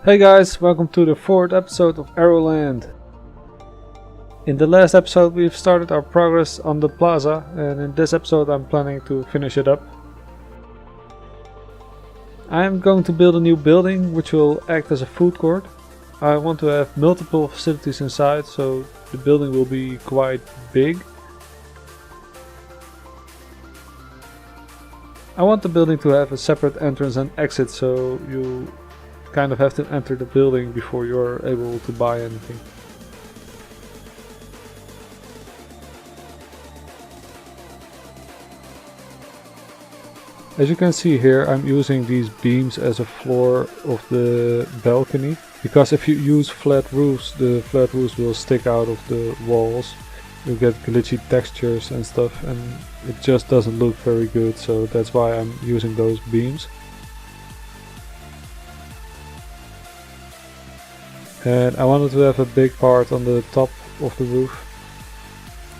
Hey guys, welcome to the 4th episode of Aeroland. In the last episode we've started our progress on the Plaza, and in this episode I'm planning to finish it up. I am going to build a new building which will act as a food court. I want to have multiple facilities inside, so the building will be quite big. I want the building to have a separate entrance and exit, so you kind of have to enter the building before you're able to buy anything. As you can see here, I'm using these beams as a floor of the balcony, because if you use flat roofs, the flat roofs will stick out of the walls. You get glitchy textures and stuff, and it just doesn't look very good, so that's why I'm using those beams. And I wanted to have a big part on the top of the roof,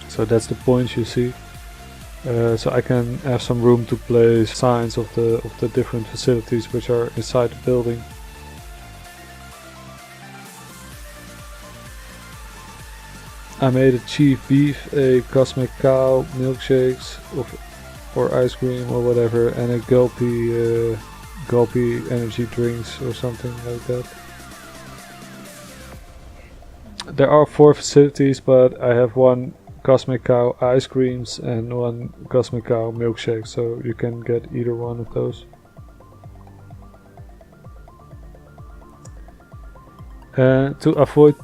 so that's the points you see. So I can have some room to place signs of the different facilities which are inside the building. I made a chief beef, a cosmic cow, milkshakes or ice cream or whatever, and a gulpy energy drinks or something like that. There are 4 facilities, but I have 1 Cosmic Cow ice creams and 1 Cosmic Cow milkshake, so you can get either one of those. And to avoid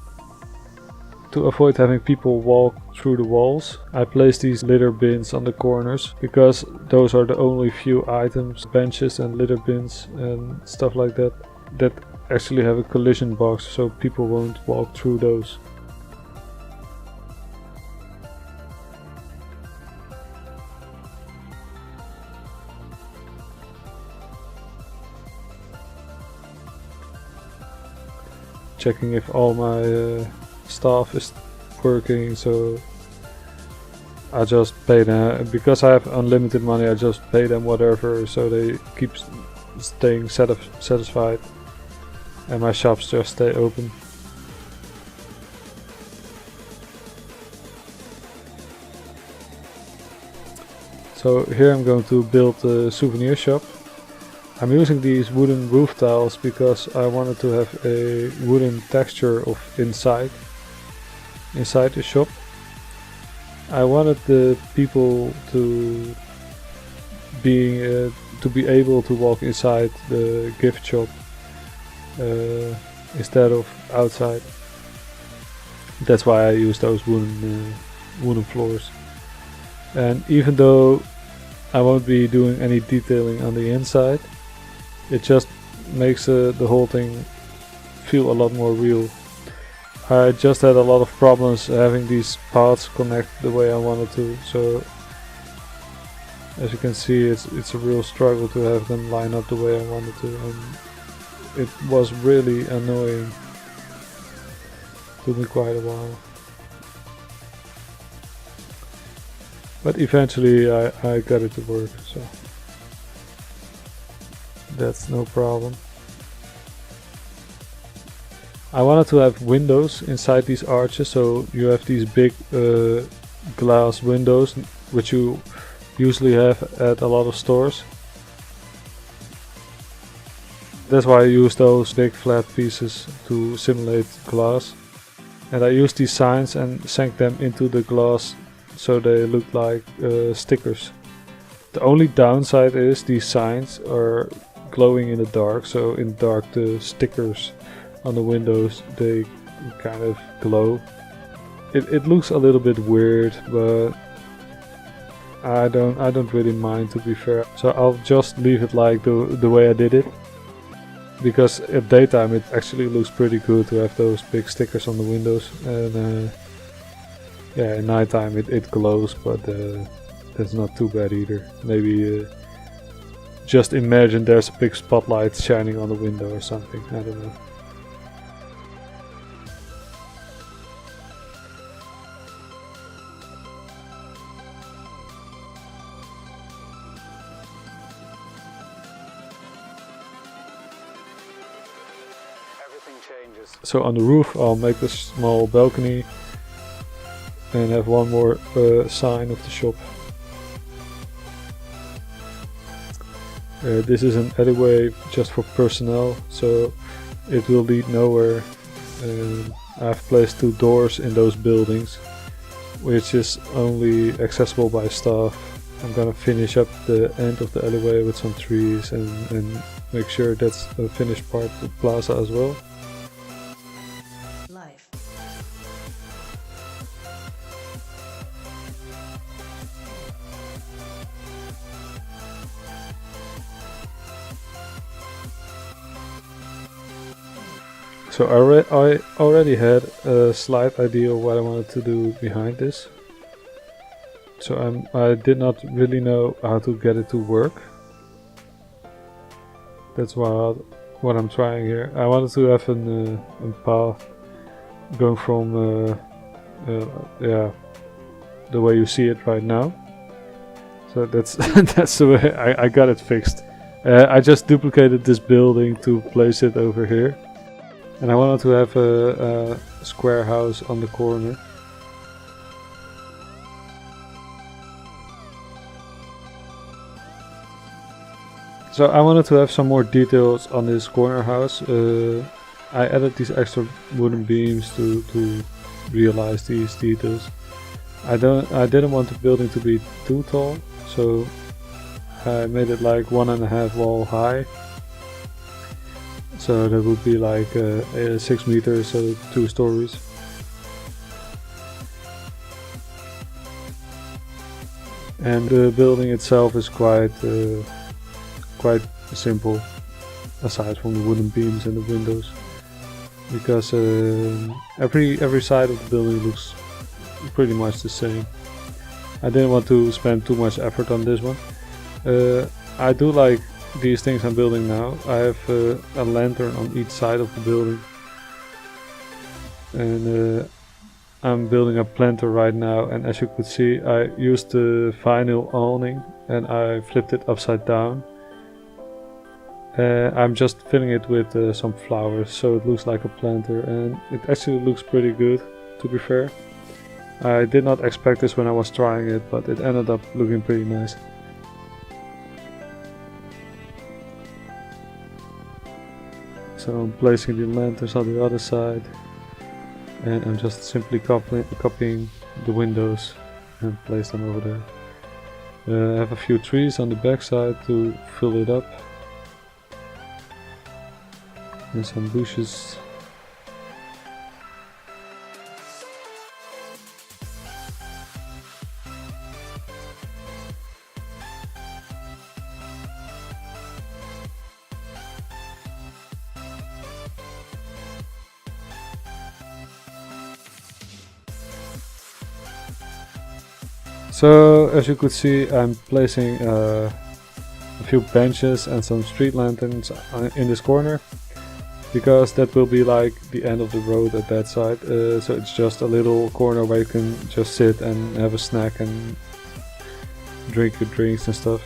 having people walk through the walls, I place these litter bins on the corners, because those are the only few items, benches and litter bins and stuff like that, that actually have a collision box, so people won't walk through those. Checking if all my staff is working, so I just pay them, because I have unlimited money. I just pay them whatever, so they keep staying satisfied, and my shops just stay open. So here I'm going to build a souvenir shop. I'm using these wooden roof tiles because I wanted to have a wooden texture of inside the shop. I wanted the people to be able to walk inside the gift shop instead of outside. That's why I use those wooden floors. And even though I won't be doing any detailing on the inside, it just makes the whole thing feel a lot more real. I just had a lot of problems having these paths connect the way I wanted to, so as you can see, it's a real struggle to have them line up the way I wanted to, and it was really annoying. Took me quite a while. But eventually I got it to work, so that's no problem. I wanted to have windows inside these arches, so you have these big glass windows, which you usually have at a lot of stores. That's why I use those big flat pieces to simulate glass. And I used these signs and sank them into the glass so they look like stickers. The only downside is these signs are glowing in the dark, so in the dark the stickers on the windows, they kind of glow. It looks a little bit weird, but I don't really mind, to be fair. So I'll just leave it like the way I did it, because at daytime it actually looks pretty good to have those big stickers on the windows, and yeah, at nighttime it glows, but that's not too bad either. Maybe just imagine there's a big spotlight shining on the window or something, I don't know. So on the roof I'll make a small balcony and have one more sign of the shop. This is an alleyway just for personnel, so it will lead nowhere. I've placed 2 doors in those buildings, which is only accessible by staff. I'm gonna finish up the end of the alleyway with some trees and make sure that's a finished part of the plaza as well. Life. So I already had a slight idea of what I wanted to do behind this. So I did not really know how to get it to work. That's what I'm trying here. I wanted to have a path going from yeah, the way you see it right now. So that's that's the way I got it fixed. I just duplicated this building to place it over here. And I wanted to have a square house on the corner. So I wanted to have some more details on this corner house. I added these extra wooden beams to realize these details. I didn't want the building to be too tall, so I made it like 1.5 wall high. So that would be like 6 meters, so 2 stories. And the building itself is quite simple, aside from the wooden beams and the windows, because every side of the building looks pretty much the same. I didn't want to spend too much effort on this one. I do like these things I'm building now. I have a lantern on each side of the building, and I'm building a planter right now, and as you could see I used the vinyl awning and I flipped it upside down. I'm just filling it with some flowers so it looks like a planter, and it actually looks pretty good, to be fair. I did not expect this when I was trying it, but it ended up looking pretty nice. So I'm placing the lanterns on the other side, and I'm just simply copying the windows and place them over there. I have a few trees on the back side to fill it up, and some bushes. So as you could see, I'm placing a few benches and some street lanterns in this corner, because that will be like the end of the road at that side. So it's just a little corner where you can just sit and have a snack and drink your drinks and stuff.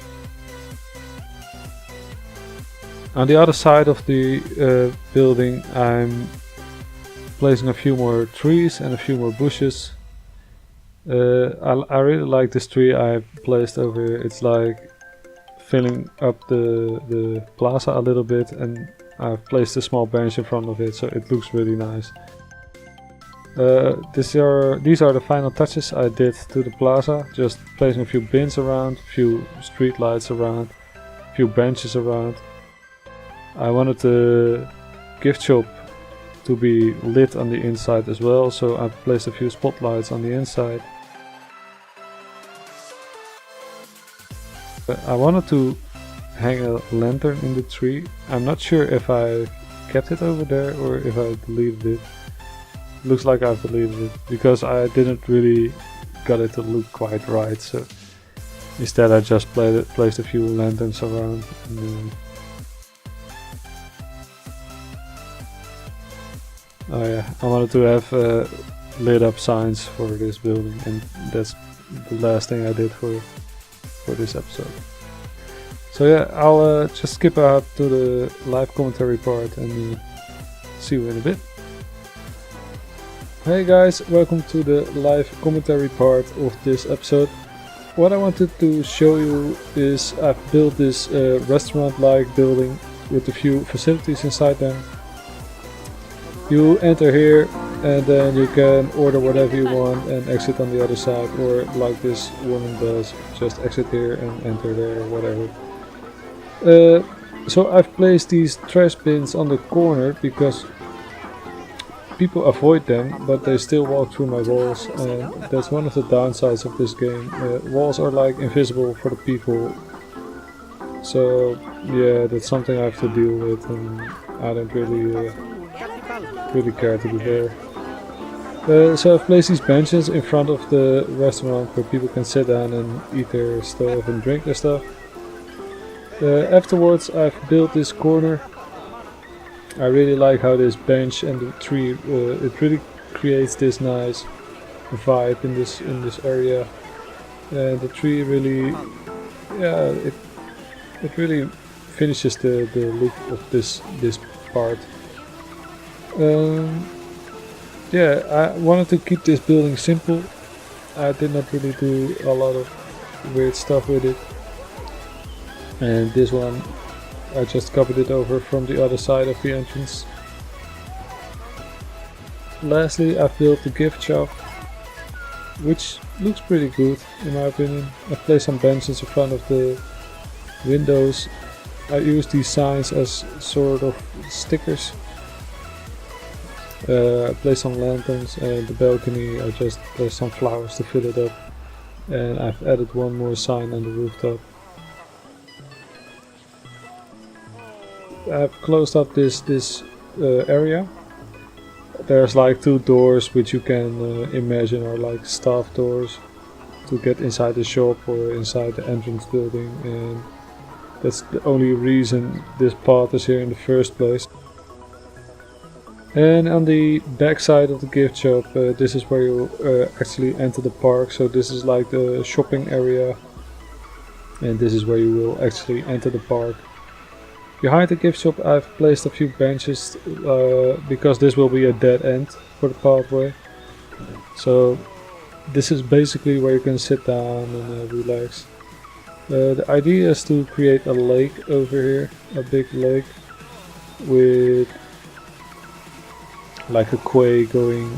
On the other side of the building, I'm placing a few more trees and a few more bushes. I really like this tree I placed over here. It's like filling up the plaza a little bit, and I've placed a small bench in front of it, so it looks really nice. These are the final touches I did to the plaza. Just placing a few bins around, a few street lights around, a few benches around. I wanted the gift shop to be lit on the inside as well, so I placed a few spotlights on the inside. I wanted to hang a lantern in the tree. I'm not sure if I kept it over there or if I deleted it. Looks like I deleted it, because I didn't really got it to look quite right, so instead I just placed a few lanterns around. Oh yeah, I wanted to have lit up signs for this building, and that's the last thing I did for this episode. So yeah, I'll just skip out to the live commentary part and See you in a bit. Hey guys, welcome to the live commentary part of this episode. What I wanted to show you is I've built this restaurant-like building with a few facilities inside them. You enter here and then you can order whatever you want and exit on the other side, or like this woman does, just exit here and enter there or whatever. So I've placed these trash bins on the corner because people avoid them, but they still walk through my walls, and that's one of the downsides of this game. Walls are like invisible for the people, so yeah, that's something I have to deal with, and I don't really care to be there. So I've placed these benches in front of the restaurant where people can sit down and eat their stuff and drink their stuff. Afterwards I've built this corner. I really like how this bench and the tree, it really creates this nice vibe in this area, and the tree really, yeah, it really finishes the look of this part. Yeah, I wanted to keep this building simple. I did not really do a lot of weird stuff with it, and this one I just copied it over from the other side of the entrance. Lastly, I've built the gift shop, which looks pretty good in my opinion. I've placed some benches in front of the windows. I use these signs as sort of stickers. I placed some lanterns, and the balcony I just placed some flowers to fill it up, and I've added one more sign on the rooftop. I've closed up this area. There's like two doors which you can imagine are like staff doors to get inside the shop or inside the entrance building, and that's the only reason this path is here in the first place. And on the back side of the gift shop, this is where you actually enter the park. So this is like the shopping area, and this is where you will actually enter the park. Behind the gift shop I've placed a few benches because this will be a dead end for the pathway. So this is basically where you can sit down and relax. The idea is to create a lake over here, a big lake with like a quay going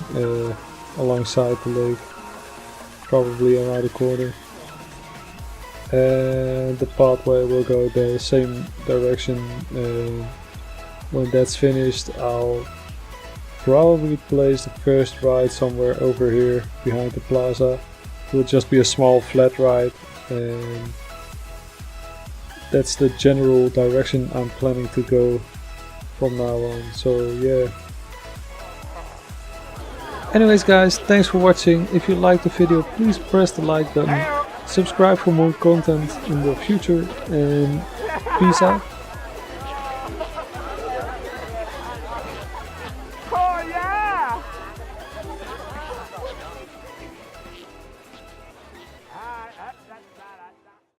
alongside the lake, probably around the corner. And the pathway will go the same direction. When that's finished, I'll probably place the first ride somewhere over here behind the plaza. It will just be a small flat ride, and that's the general direction I'm planning to go from now on. So yeah. Anyways guys, thanks for watching. If you liked the video, please press the like button. Subscribe for more content in the future, and peace out.